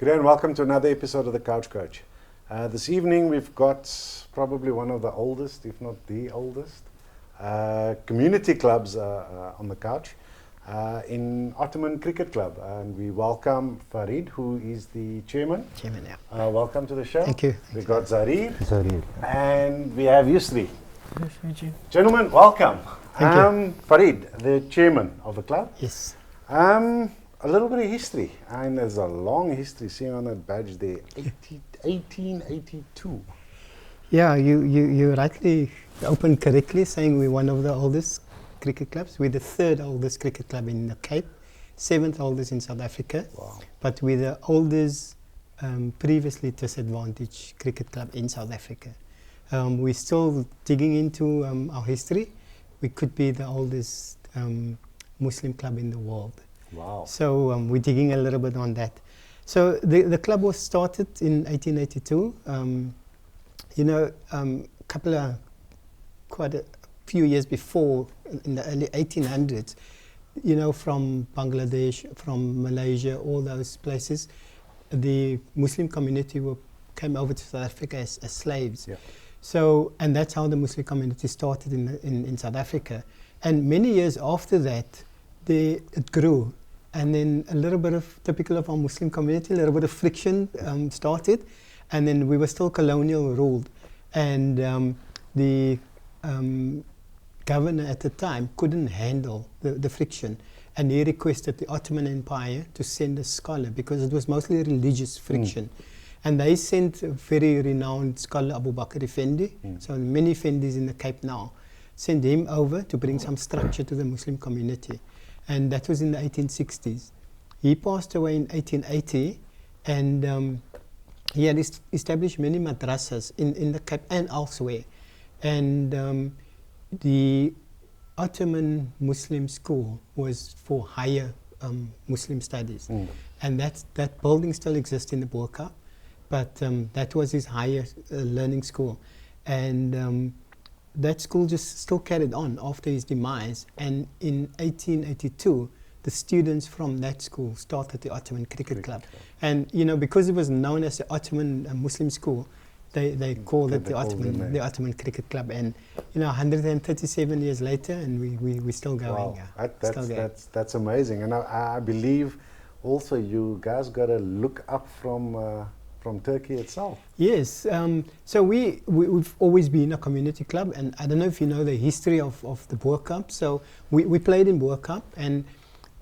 Good day and welcome to another episode of The Couch Coach. This evening we've got probably one of the oldest, if not the oldest, community clubs on the couch in Ottoman Cricket Club. And we welcome Farid, who is the chairman. Chairman, yeah. Welcome to the show. Thank you. We've got Zaahid. Zaahid. And we have Yusri. Nice to meet you. Gentlemen, welcome. Thank you. Farid, the chairman of the club. Yes. A little bit of history, and there's a long history seen on that badge there, 1882. Yeah, you rightly opened correctly, saying we're one of the oldest cricket clubs. We're the third oldest cricket club in the Cape, seventh oldest in South Africa. Wow. But we're the oldest previously disadvantaged cricket club in South Africa. We're still digging into our history. We could be the oldest Muslim club in the world. Wow. So we're digging a little bit on that. So the club was started in 1882. Quite a few years before, in the early 1800s, from Bangladesh, from Malaysia, all those places, the Muslim community came over to South Africa as slaves. Yeah. So, and that's how the Muslim community started in South Africa. And many years after that, it grew. And then a little bit of, typical of our Muslim community, a little bit of friction started. And then we were still colonial ruled. And the governor at the time couldn't handle the friction. And he requested the Ottoman Empire to send a scholar, because it was mostly religious friction. And they sent a very renowned scholar, Abu Bakr Effendi. So many Effendis in the Cape now. Sent him over to bring some structure to the Muslim community. And that was in the 1860s. He passed away in 1880, and he had established many madrasas in the Cape and elsewhere. And the Ottoman Muslim school was for higher Muslim studies. And that building still exists in the Boerkaap, but that was his higher learning school. And that school just still carried on after his demise, and in 1882 the students from that school started the Ottoman Cricket Club. And because it was known as the Ottoman Muslim school, they called it the Ottoman Cricket Club. And 137 years later, and we're still going. Wow. That's amazing. And I believe also you guys got a look up from Turkey itself. Yes, so we've always been a community club, and I don't know if you know the history of the Boerkaap. So we played in Boerkaap, and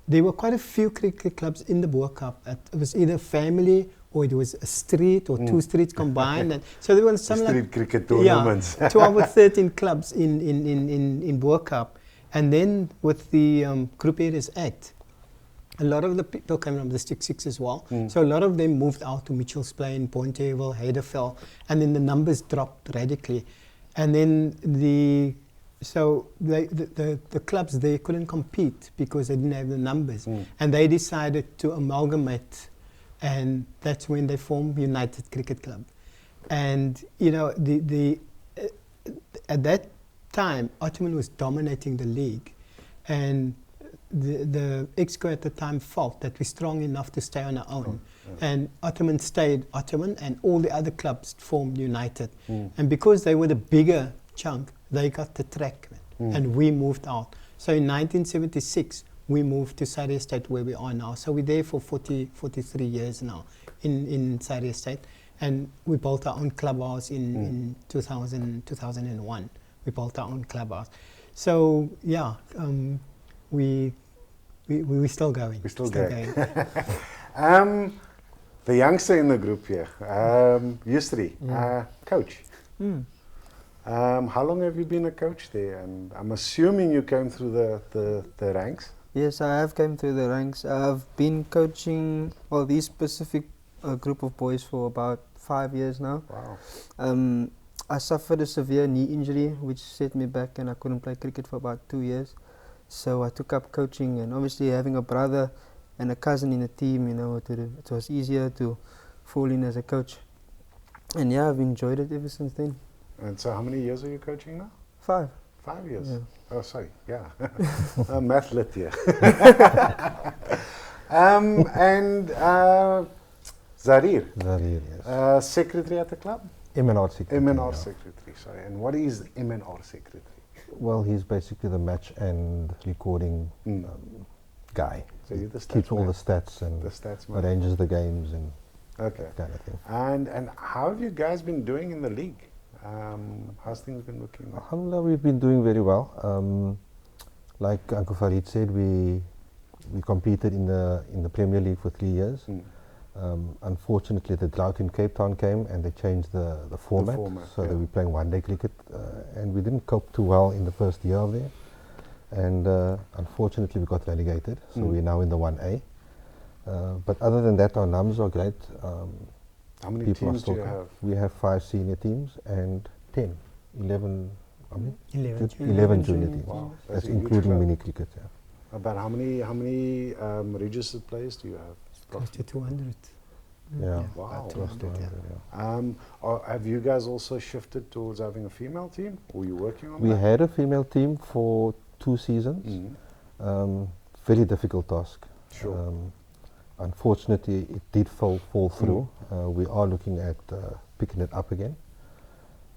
there were quite a few cricket clubs in the Boerkaap. It was either family or it was a street or two streets combined. And so there were some street cricket tournaments. 12 or 13 clubs in Boerkaap. And then with the Group Areas Act, a lot of the people came from District 6 as well. So a lot of them moved out to Mitchells Plain, Bonteheuwel, Heideveld, and then the numbers dropped radically. And then the clubs, they couldn't compete because they didn't have the numbers. And they decided to amalgamate, and that's when they formed United Cricket Club. And at that time, Ottoman was dominating the league, and the Exco at the time felt that we're strong enough to stay on our own. And Ottoman stayed Ottoman, and all the other clubs formed United. And because they were the bigger chunk, they got the track, and we moved out. So in 1976, we moved to Surrey Estate, where we are now. So we're there for 43 years now in Surrey Estate. And we built our own clubhouse in 2001. We built our own clubhouse. So yeah, we're still going. We're still going. The youngster in the group here, Yusri, coach. How long have you been a coach there? And I'm assuming you came through the ranks. Yes, I have come through the ranks. I've been coaching these specific group of boys for about 5 years now. Wow. I suffered a severe knee injury which set me back, and I couldn't play cricket for about 2 years. So I took up coaching, and obviously having a brother and a cousin in the team, it was easier to fall in as a coach. And yeah, I've enjoyed it ever since then. And so how many years are you coaching now? 5. 5 years? Yeah. Oh, sorry, yeah. Math lit here. Zaahid, Zaahid, yes. secretary at the club? MNR secretary. MNR yeah. secretary, sorry. And what is the MNR secretary? Well, he's basically the match and recording guy. So you're the stats Keeps all man. the stats and The stats man. arranges the games and Okay. kind of thing. And how have you guys been doing in the league? How's things been looking like? Alhamdulillah, we've been doing very well. Like Uncle Farid said, we competed in the Premier League for 3 years. Unfortunately, the drought in Cape Town came and they changed the format, so yeah. that we're playing one-day cricket, and we didn't cope too well in the first year of there. And unfortunately, we got relegated, so we're now in the 1A. But other than that, our numbers are great. How many People are teams do still you have? We have 5 senior teams and 11, how many? 11 11 junior teams. Wow, That's a huge including club. mini cricket. Yeah. About how many registered players do you have? Close to 200. Yeah. Wow. about Close to 200, 100, yeah. yeah. Have you guys also shifted towards having a female team? Were you working on We that? had a female team for 2 seasons. Very difficult task. Sure. Unfortunately, it did fall through. We are looking at picking it up again,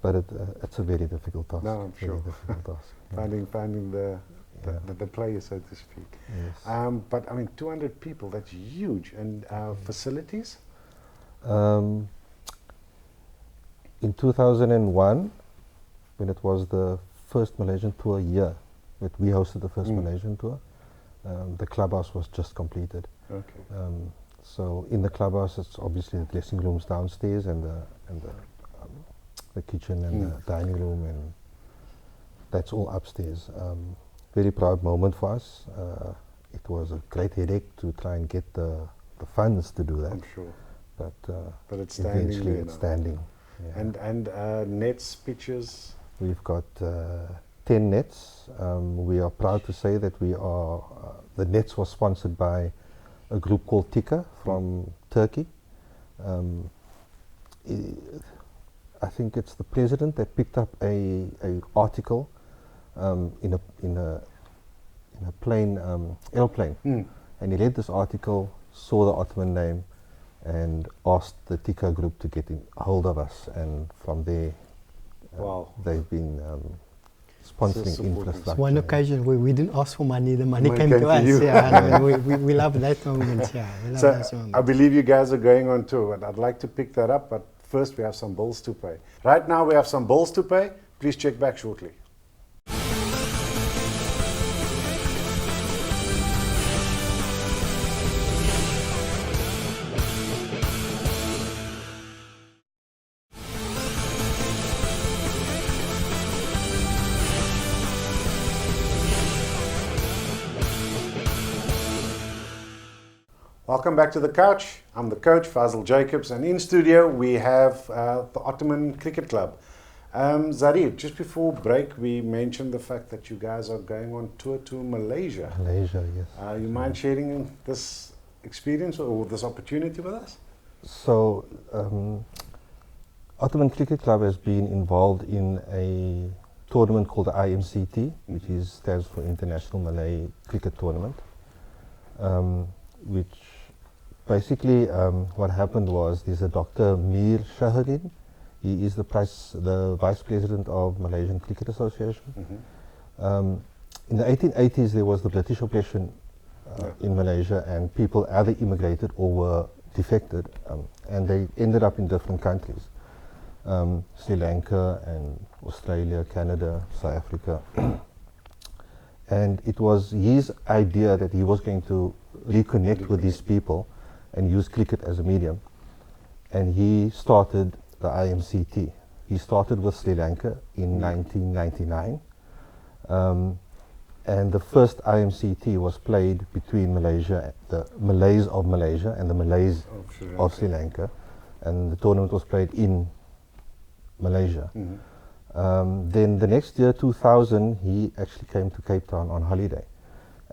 but it's a very difficult task. No, I'm Very sure. difficult task. Yeah. Finding the Yeah. the players, so to speak. Yes. But I mean, 200 people, that's huge. And facilities? In 2001, when it was the first Malaysian tour year, that we hosted the first Malaysian tour, the clubhouse was just completed. Okay. So in the clubhouse, it's obviously the dressing rooms downstairs and the kitchen and the dining room, and that's all upstairs. Very proud moment for us. It was a great headache to try and get the funds to do that, I'm sure. but it's standing eventually there it's now. standing. Yeah. And nets, pitches. We've got 10 nets. We are proud to say that we are, the nets was sponsored by a group called Tika from Turkey. I think it's the president that picked up a article in a plane, airplane, and he read this article, saw the Ottoman name, and asked the Tika group to get in hold of us, and from there Wow. they've been sponsoring supporting. infrastructure. One occasion where we didn't ask for money, the money Money came came to to us. you. Yeah, we love that moment. Yeah, we love So those I moments. believe you guys are going on tour, and I'd like to pick that up, but first we have some bills to pay. Right now we have some bills to pay. Please check back shortly. Welcome back to the couch. I'm the coach, Fazil Jacobs, and in studio we have the Ottoman Cricket Club. Zaahid, just before break, we mentioned the fact that you guys are going on tour to Malaysia. Malaysia, yes. You mind sharing this experience or this opportunity with us? So, Ottoman Cricket Club has been involved in a tournament called the IMCT, which stands for International Malay Cricket Tournament, which basically what happened was there's a Dr. Mir Shahidin. He is the vice president of Malaysian Cricket Association. In the 1880s, there was the British oppression in Malaysia, and people either immigrated or were defected, and they ended up in different countries. Sri Lanka and Australia, Canada, South Africa. And it was his idea that he was going to reconnect with these people and use cricket as a medium. And he started the IMCT. He started with Sri Lanka in 1999. And the first IMCT was played between Malaysia, the Malays of Malaysia and the Malays of Sri Lanka. And the tournament was played in Malaysia. Then the next year, 2000, he actually came to Cape Town on holiday.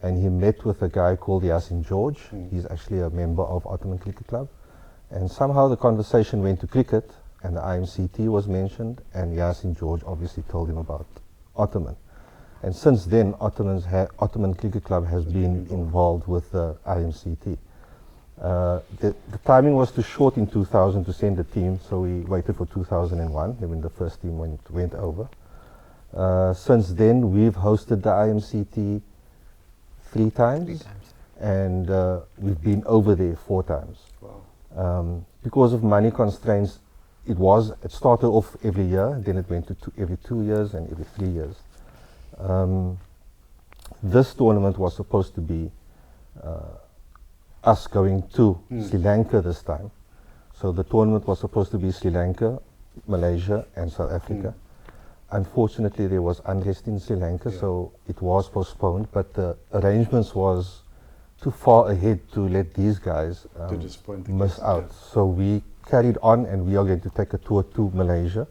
And he met with a guy called Yasin George. He's actually a member of Ottoman Cricket Club. And somehow the conversation went to cricket, and the IMCT was mentioned, and Yasin George obviously told him about Ottoman. And since then, Ottoman Cricket Club has been involved with the IMCT. The timing was too short in 2000 to send a team, so we waited for 2001, then when the first team went over. Since then, we've hosted the IMCT 3 times, and we've been over there 4 times. Wow. Because of money constraints, it started off every year, then it went to every 2 years and every 3 years. This tournament was supposed to be us going to Sri Lanka this time. So the tournament was supposed to be Sri Lanka, Malaysia and South Africa. Unfortunately, there was unrest in Sri Lanka, so it was postponed, but the arrangements was too far ahead to let these guys miss out. So we carried on, and we are going to take a tour to Malaysia.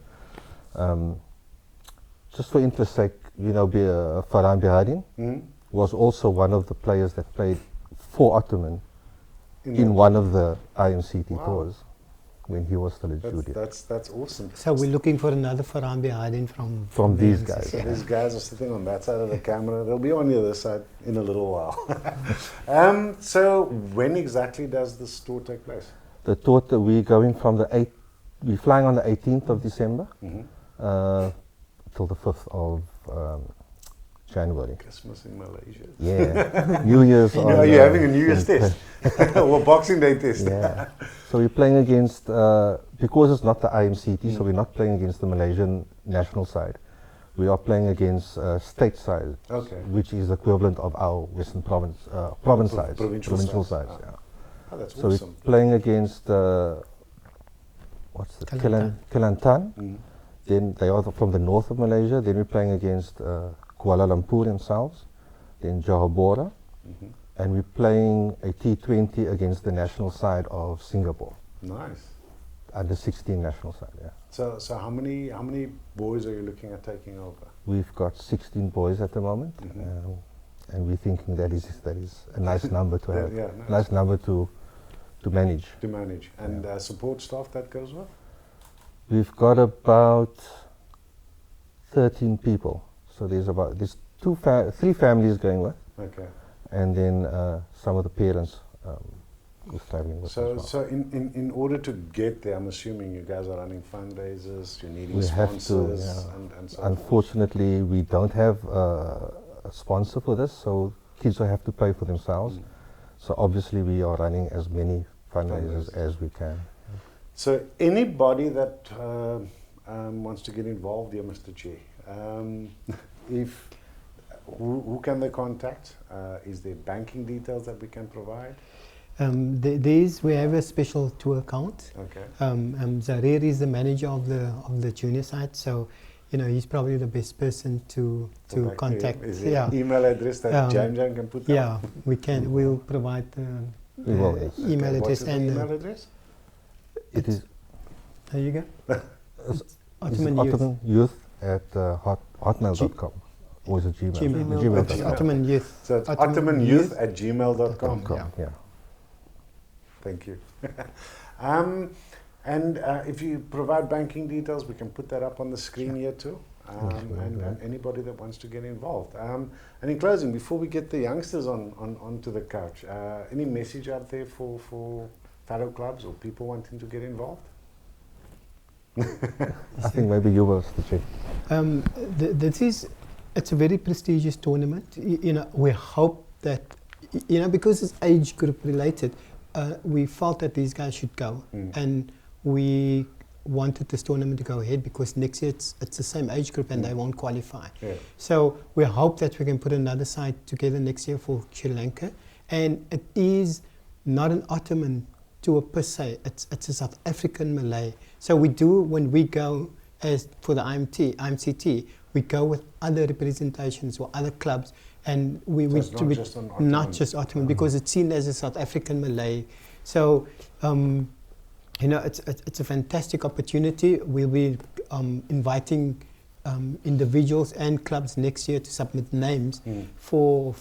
Just for interest's sake, Farhan Bihadin was also one of the players that played for Ottoman in one of the IMCT tours when he was still a junior. That's awesome. So we're looking for another Farhan Bihadin from these guys. So these guys are sitting on that side of the camera. They'll be on the other side in a little while. So when exactly does this tour take place? The tour, we're going from we're flying on the 18th of December till the 5th of January. Christmas in Malaysia. Yeah. New Year's. Are you having a New Year's test? Or Boxing Day test? Yeah. So we're playing against, because it's not the IMCT, so we're not playing against the Malaysian national side. We are playing against state side, which is equivalent of our Western province sides. Provincial sides. Yeah. Oh, that's so awesome. we're playing against Kelantan. Then they are from the north of Malaysia. Then we're playing against Kuala Lumpur themselves. Then Johor Bahru. And we're playing a T20 against the national side of Singapore. Nice. Under 16 national side, yeah. So how many boys are you looking at taking over? We've got 16 boys at the moment, and we're thinking that is a nice number to have. Nice number to manage. To manage. And support staff that goes with? We've got about 13 people. So there's 3 families going with. Okay. And then some of the parents who's traveling with us as well. So in order to get there, I'm assuming you guys are running fundraisers, you're needing we sponsors have to, and so unfortunately, we don't have a sponsor for this, so kids will have to pay for themselves. So obviously we are running as many fundraisers as we can. So anybody that wants to get involved, dear Mr. Che, who can they contact? Is there banking details that we can provide? We have a special tour account. Okay. Zaahid is the manager of the junior side, so he's probably the best person to contact. Is there an email address that Jan can put down? Yeah, we can. We'll provide the email address. What's the email address? It is. There you go. Ottoman Youth at hotmail.com. Or is it Gmail? Gmail. It's Ottoman Youth. So it's ottomanyouth at gmail.com. Yeah. Thank you. And if you provide banking details, we can put that up on the screen here too. And anybody that wants to get involved. And in closing, before we get the youngsters onto the couch, any message out there for fellow clubs or people wanting to get involved? I think maybe you will, Chief. It's a very prestigious tournament. We hope that, because it's age group related, we felt that these guys should go, and we wanted this tournament to go ahead because next year it's the same age group and they won't qualify. Yeah. So we hope that we can put another side together next year for Sri Lanka, and it is not an Ottoman tour per se. It's a South African Malay. So we do, when we go as for the IMCT, we go with other representations or other clubs, and not just Ottoman, because it's seen as a South African Malay. So it's a fantastic opportunity. We'll be inviting individuals and clubs next year to submit names for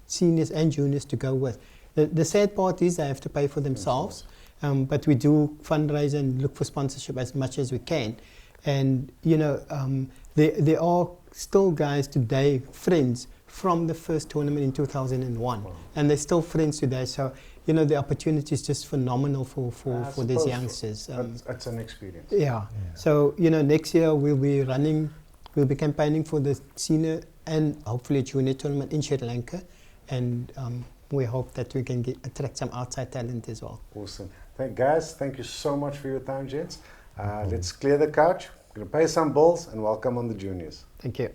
seniors and juniors to go with. The sad part is they have to pay for themselves, but we do fundraise and look for sponsorship as much as we can. And there are still guys today, friends from the first tournament in 2001, and they're still friends today. So you know, the opportunity is just phenomenal for these suppose youngsters. It's an experience. Yeah. So, you know, next year we'll be campaigning for the senior and hopefully junior tournament in Sri Lanka. And we hope that we can attract some outside talent as well. Awesome. Guys, thank you so much for your time, gents. Let's clear the couch, gonna pay some bills, and welcome on the juniors. Thank you.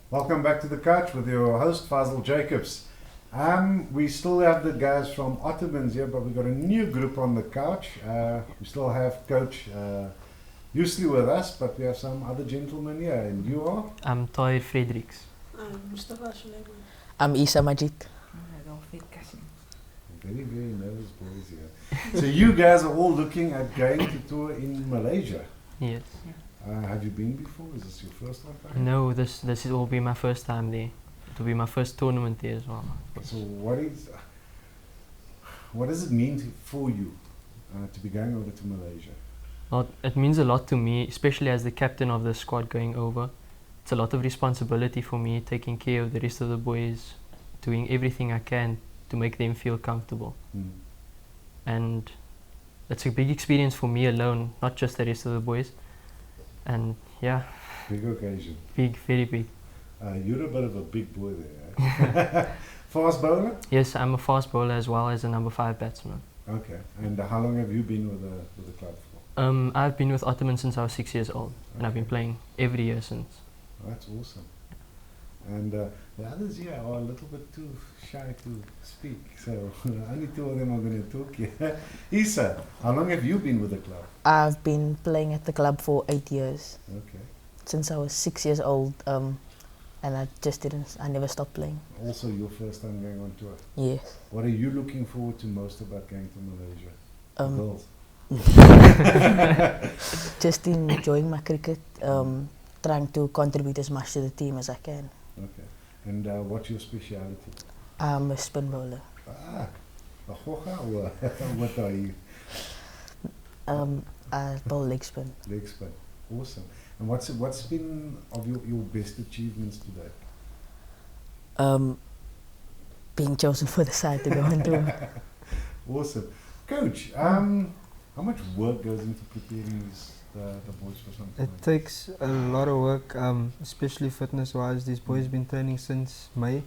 Welcome back to the couch with your host Fazil Jacobs. We still have the guys from Ottomans here, but we've got a new group on the couch. We still have Coach Usually with us, but we have some other gentlemen here. And you are? I'm Toy Fredericks. Mustafa Suleiman. I'm Isa Majid. Very, very nervous boys here. So you guys are all looking at going to tour in Malaysia. Yes. Have you been before? Is this your first time? No, this will be my first time there. It will be my first tournament there as well. So what does it mean for you to be going over to Malaysia? Well, it means a lot to me, especially as the captain of the squad going over. It's a lot of responsibility for me, taking care of the rest of the boys, doing everything I can to make them feel comfortable. And it's a big experience for me alone, not just the rest of the boys. And yeah. Big occasion. Big, very big. You're a bit of a big boy there. Eh? Fast bowler? Yes, I'm a fast bowler as well as a number 5 batsman. Okay. And how long have you been with the club for? I've been with Ottoman since I was 6 years old, and I've been playing every year since. That's awesome. And the others here are a little bit too shy to speak, so only two of them are going to talk here. Isa, how long have you been with the club? I've been playing at the club for 8 years. Okay. Since I was 6 years old, and I never stopped playing. Also your first time going on tour? Yes. What are you looking forward to most about going to Malaysia? Girls? Just enjoying my cricket, trying to contribute as much to the team as I can. Okay. And what's your speciality? I'm a spin bowler. A hoja or what are you? I bowl leg spin. Leg spin. Awesome. And what's been of your best achievements today? Being chosen for the side to go on tour. Awesome. Coach, how much work goes into preparing the boys for something? It takes a lot of work, especially fitness-wise. These boys been training since May.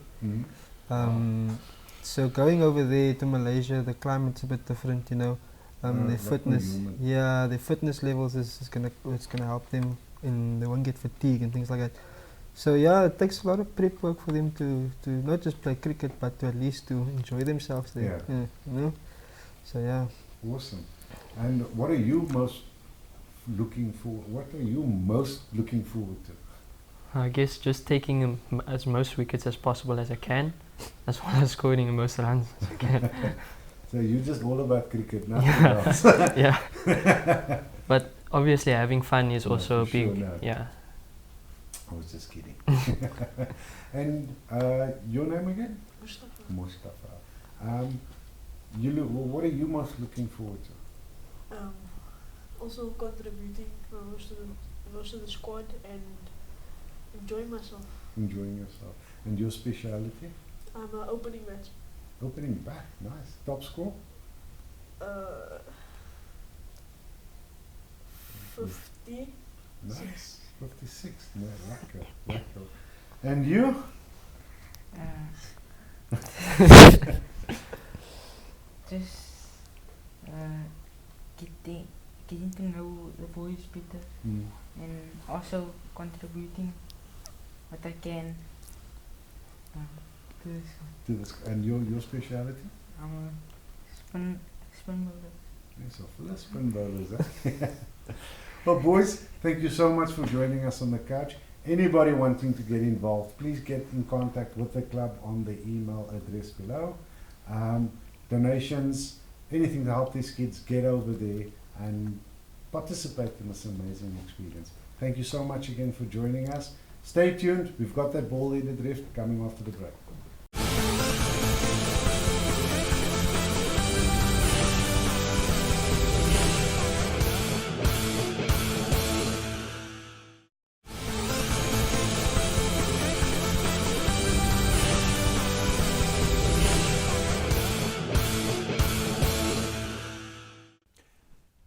So going over there to Malaysia, the climate's a bit different, you know. Their fitness, their fitness levels it's gonna help them, and they won't get fatigue and things like that. So yeah, it takes a lot of prep work for them to not just play cricket, but to at least to enjoy themselves there. Yeah. You know. So yeah. Awesome. And what are you most looking forward to? I guess just taking as most wickets as possible as I can, as well as scoring the most runs as I can. So you're just all about cricket, nothing else. Yeah. But obviously having fun is also a big, yeah. I was just kidding. And your name again? Mustafa. What are you most looking forward to? Also contributing for most of the squad and enjoying myself. Enjoying yourself. And your speciality? I'm an opening batsman. Opening back, nice. Top score? 50. Nice. 56. No, lekker. And you? Just getting to know the boys better, and also contributing what I can to this. And your speciality? I'm a spin bowler. Yes, so full of spin bowlers. Eh? Well, boys, thank you so much for joining us on the couch. Anybody wanting to get involved, please get in contact with the club on the email address below. Donations, anything to help these kids get over there and participate in this amazing experience. Thank you so much again for joining us. Stay tuned. We've got that ball-headed ref coming after the break.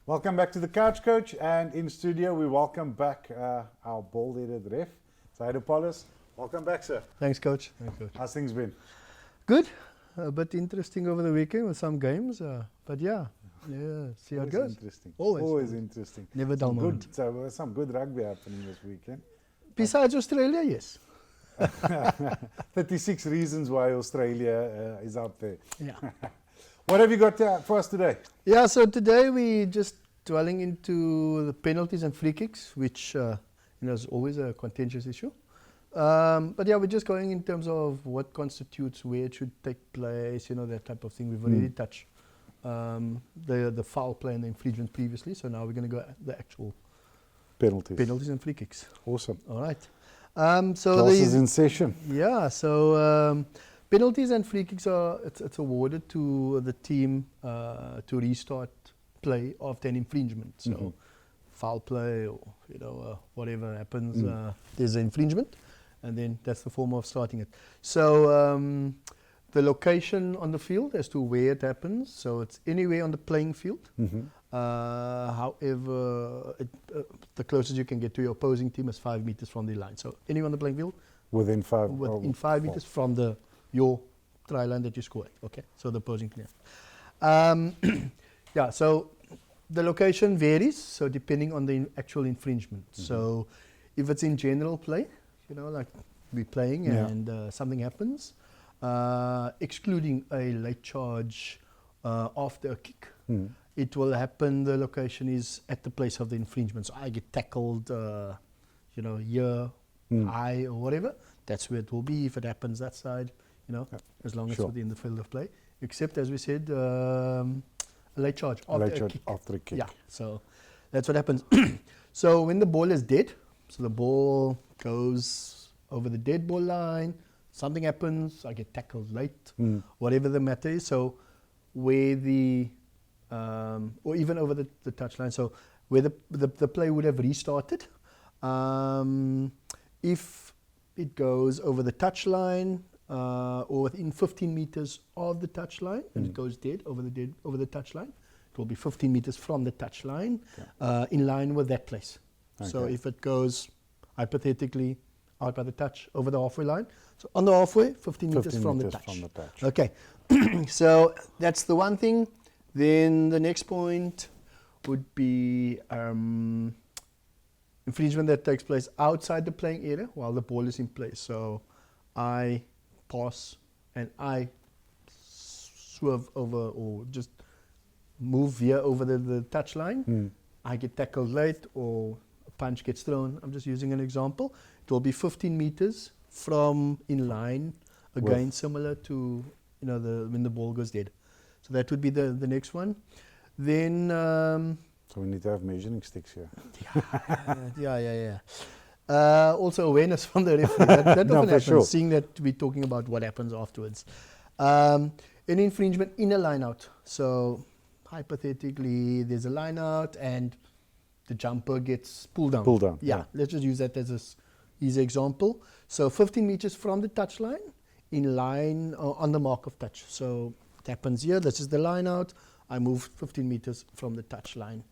Welcome back to the Couch Coach, and in studio we welcome back our bald-headed ref, Zaahid. Welcome back, sir. Thanks, Coach. Thanks, Coach. How's things been? Good. A bit interesting over the weekend with some games, but yeah, see how it goes. Interesting. Always interesting. Never dull moment. So some good rugby happening this weekend. Besides Australia, yes. 36 reasons why Australia is out there. Yeah. What have you got for us today? Yeah, so today we just dwelling into the penalties and free kicks, which is always a contentious issue. But yeah, we're just going in terms of what constitutes where it should take place, that type of thing. We've already touched the foul play and the infringement previously, so now we're going to go at the actual penalties and free kicks. Awesome. All right. So class is in session. Yeah, so penalties and free kicks it's awarded to the team to restart play after an infringement. So foul play or whatever happens, there's an infringement, and then that's the form of starting it. So the location on the field as to where it happens, so it's anywhere on the playing field. However, the closest you can get to your opposing team is 5 meters from the line. So anywhere on the playing field, within 5 meters from your try line that you scored. Okay, so the opposing player. Yeah, so the location varies, so depending on the actual infringement. So if it's in general play, like we're playing and something happens, excluding a late charge after a kick, it will happen, the location is at the place of the infringement. So I get tackled, here, eye or whatever, that's where it will be if it happens that side, as long as it's within the field of play. Except, as we said, a late charge after a kick. Yeah, so that's what happens. So when the ball is dead, so the ball goes over the dead ball line, something happens, I get tackled late, whatever the matter is. So where the, or even over the touch line, so where the play would have restarted, if it goes over the touch line, or within 15 meters of the touch line, and it goes dead over the touch line, it will be 15 meters from the touch line, in line with that place. Okay. So if it goes hypothetically out by the touch over the halfway line, so on the halfway, 15 meters from the touch. Okay, so that's the one thing. Then the next point would be infringement that takes place outside the playing area while the ball is in play. So I pass and I swerve over or just move here over the touch line. I get tackled late or a punch gets thrown. I'm just using an example. It will be 15 meters from in line, again similar to when the ball goes dead. So that would be the next one. Then so we need to have measuring sticks here. Yeah. Also awareness from the referee. That often happens, seeing that we're talking about what happens afterwards. An infringement in a line out. So hypothetically, there's a line out and the jumper gets pulled down. Yeah, let's just use that as an easy example. So 15 meters from the touch line, in line on the mark of touch. So it happens here. This is the line out. I move 15 meters from the touch line.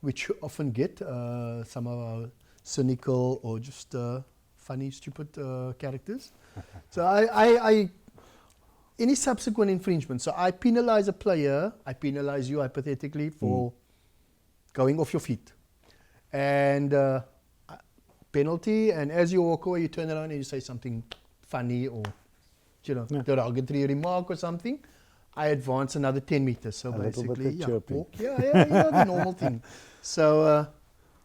Which you often get, some of our cynical or just funny, stupid characters. So I any subsequent infringement. So I penalize a player, I penalize you hypothetically for going off your feet. And penalty, and as you walk away, you turn around and you say something funny or derogatory remark or something. I advance another 10 meters. So basically, walk. The normal thing. So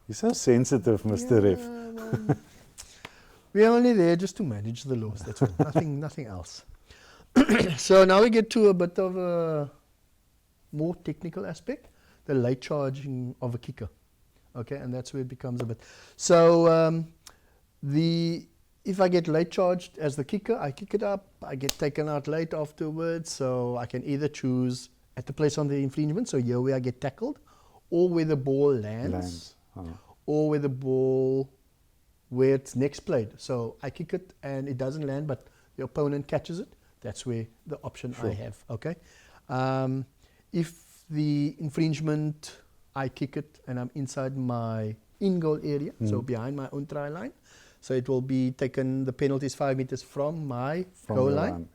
you're so sensitive, Mr. Ref. We're only there just to manage the laws. That's all. Nothing else. So now we get to a bit of a more technical aspect: the late charging of a kicker. Okay, and that's where it becomes a bit. So if I get late charged as the kicker, I kick it up. I get taken out late afterwards, so I can either choose at the place on the infringement, so here where I get tackled, or where the ball lands. Or where the ball, where it's next played. So I kick it and it doesn't land, but the opponent catches it. That's where the option I have. Okay. If the infringement, I kick it and I'm inside my in-goal area, so behind my own try line. So it will be taken, the penalty is 5 meters from my goal line.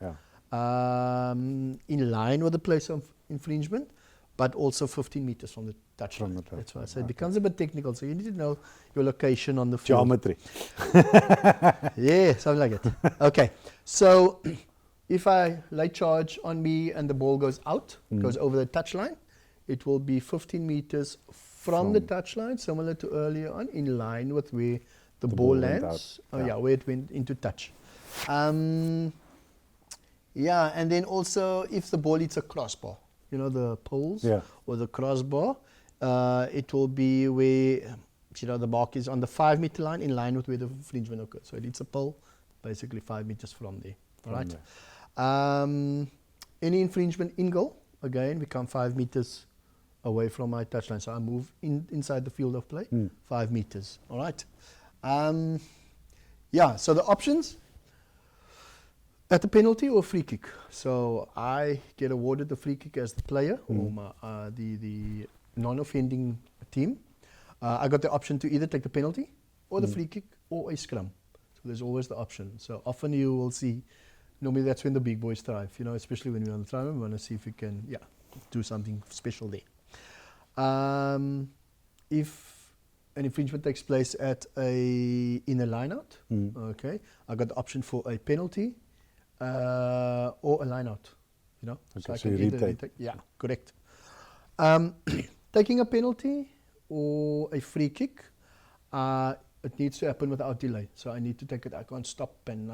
In line with the place of infringement, but also 15 meters from the touchline. That's why I said it becomes a bit technical. So you need to know your location on the field. Geometry. Yeah, something like it. Okay. So if I late charge on me and the ball goes out, goes over the touchline, it will be 15 meters from the touchline, similar to earlier on, in line with where the ball lands. Where it went into touch. And then also if the ball hits a crossbar, you know, the poles or the crossbar, it will be where, the mark is on the 5 meter line, in line with where the infringement occurs. So it hits a pole, basically 5 meters from there. All right. Any infringement in goal, again, we come 5 meters away from my touchline. So I move inside the field of play, 5 meters. All right. So the options, at the penalty or free kick. So I get awarded the free kick as the player or the non-offending team. I got the option to either take the penalty or the free kick or a scrum. So there's always the option. So often you will see, normally that's when the big boys thrive, especially when we're on the trial. We want to see if we can do something special there. If an infringement takes place in a line-out, okay, I got the option for a penalty or a line-out, Okay, so you retake. Yeah, correct. Taking a penalty or a free kick, it needs to happen without delay. So I need to take it. I can't stop and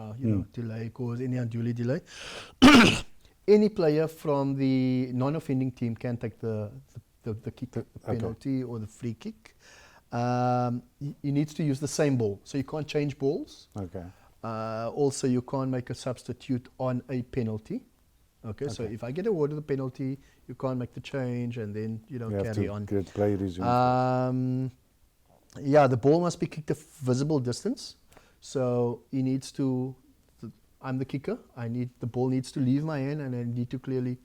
delay, cause any unduly delay. Any player from the non-offending team can take the kick, the penalty or the free kick. He needs to use the same ball, so you can't change balls. Okay. Also, you can't make a substitute on a penalty. Okay, so if I get awarded the penalty, you can't make the change and then carry on. Play resume. The ball must be kicked a visible distance. So he needs to. I'm the kicker. The ball needs to leave my hand, and I need to clearly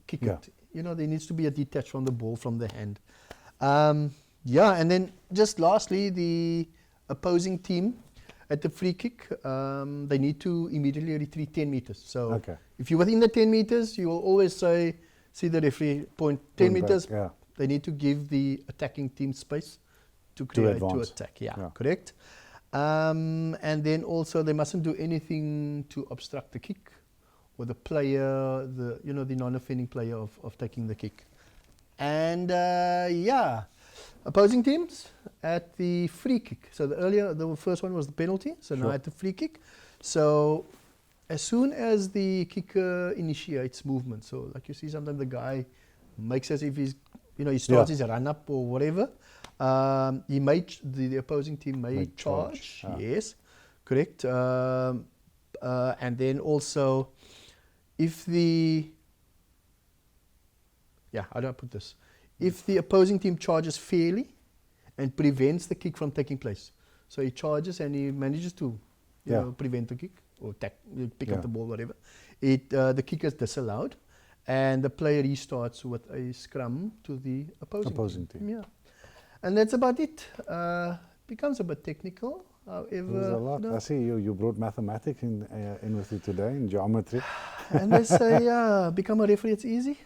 kick it. There needs to be a detach from the ball from the hand. And then just lastly, the opposing team at the free kick, they need to immediately retreat 10 meters. So if you're within the 10 meters, you will always see the referee point 10 meters. They need to give the attacking team space to create, to attack. Correct. And then also they mustn't do anything to obstruct the kick or the player, the non-offending player of taking the kick. And opposing teams at the free kick. So the first one was the penalty. So now at the free kick. So as soon as the kicker initiates movement, so like you see sometimes the guy makes as if he starts his run up or whatever. The opposing team may charge. Yes, correct. And then also, if how do I put this? If the opposing team charges fairly and prevents the kick from taking place, so he charges and he manages to prevent the kick or pick up the ball, whatever, the kick is disallowed, and the player restarts with a scrum to the opposing team. Yeah. And that's about it. Becomes a bit technical, however. There's a lot. I see you brought mathematics in with you today, in geometry. And they say, become a referee, it's easy.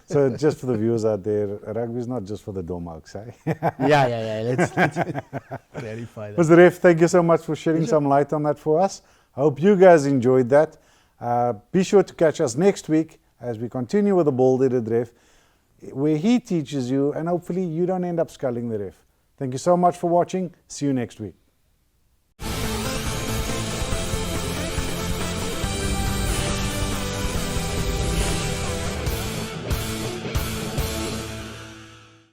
So just for the viewers out there, rugby is not just for the dormouse, eh? Let's clarify that. Mr. Ref, thank you so much for shedding some light on that for us. I hope you guys enjoyed that. Be sure to catch us next week as we continue with the bald-headed ref, where he teaches you, and hopefully you don't end up sculling the ref. Thank you so much for watching. See you next week.